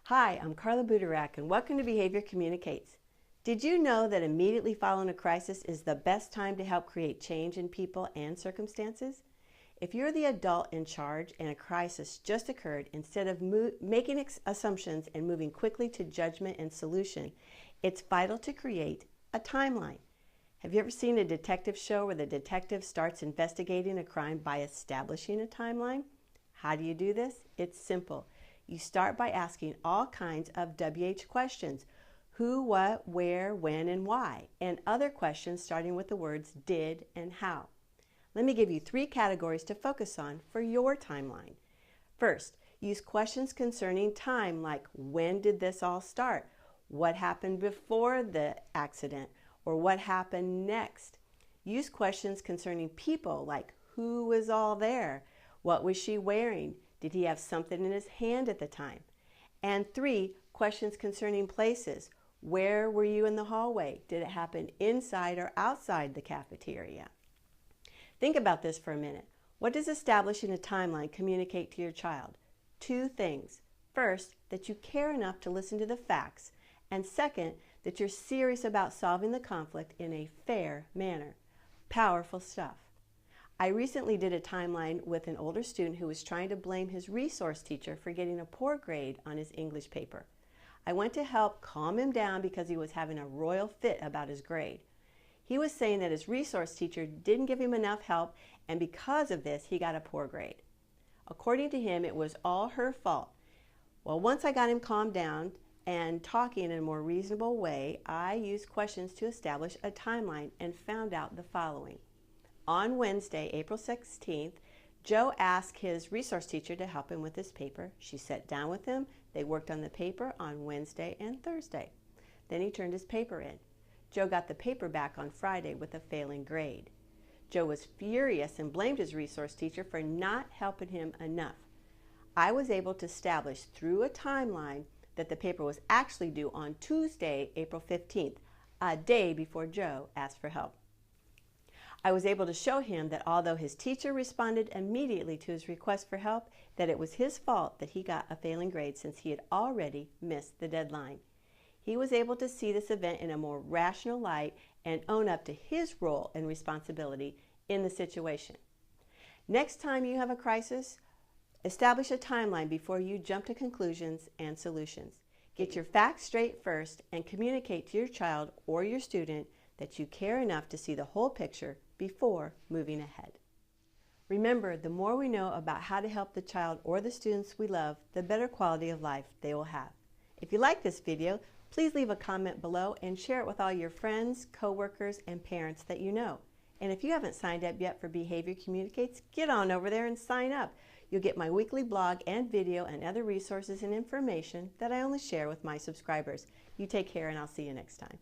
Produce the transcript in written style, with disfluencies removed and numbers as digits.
Hi, I'm Carla Butorac and welcome to Behavior Communicates. Did you know that immediately following a crisis is the best time to help create change in people and circumstances? If you're the adult in charge and a crisis just occurred, instead of making assumptions and moving quickly to judgment and solution, it's vital to create a timeline. Have you ever seen a detective show where the detective starts investigating a crime by establishing a timeline? How do you do this? It's simple. You start by asking all kinds of WH questions: who, what, where, when, and why, and other questions starting with the words did and how. Let me give you 3 categories to focus on for your timeline. First, use questions concerning time, like when did this all start? What happened before the accident? Or what happened next? Use questions concerning people, like who was all there? What was she wearing? Did he have something in his hand at the time? And 3, questions concerning places. Where were you in the hallway? Did it happen inside or outside the cafeteria? Think about this for a minute. What does establishing a timeline communicate to your child? 2 things. First, that you care enough to listen to the facts. And second, that you're serious about solving the conflict in a fair manner. Powerful stuff. I recently did a timeline with an older student who was trying to blame his resource teacher for getting a poor grade on his English paper. I went to help calm him down because he was having a royal fit about his grade. He was saying that his resource teacher didn't give him enough help, and because of this, he got a poor grade. According to him, it was all her fault. Well, once I got him calmed down and talking in a more reasonable way, I used questions to establish a timeline and found out the following. On Wednesday, April 16th, Joe asked his resource teacher to help him with his paper. She sat down with him. They worked on the paper on Wednesday and Thursday. Then he turned his paper in. Joe got the paper back on Friday with a failing grade. Joe was furious and blamed his resource teacher for not helping him enough. I was able to establish through a timeline that the paper was actually due on Tuesday, April 15th, a day before Joe asked for help. I was able to show him that although his teacher responded immediately to his request for help, that it was his fault that he got a failing grade since he had already missed the deadline. He was able to see this event in a more rational light and own up to his role and responsibility in the situation. Next time you have a crisis, establish a timeline before you jump to conclusions and solutions. Get your facts straight first and communicate to your child or your student that you care enough to see the whole picture before moving ahead. Remember, the more we know about how to help the child or the students we love, the better quality of life they will have. If you like this video, please leave a comment below and share it with all your friends, coworkers, and parents that you know. And if you haven't signed up yet for Behavior Communicates, get on over there and sign up. You'll get my weekly blog and video and other resources and information that I only share with my subscribers. You take care, and I'll see you next time.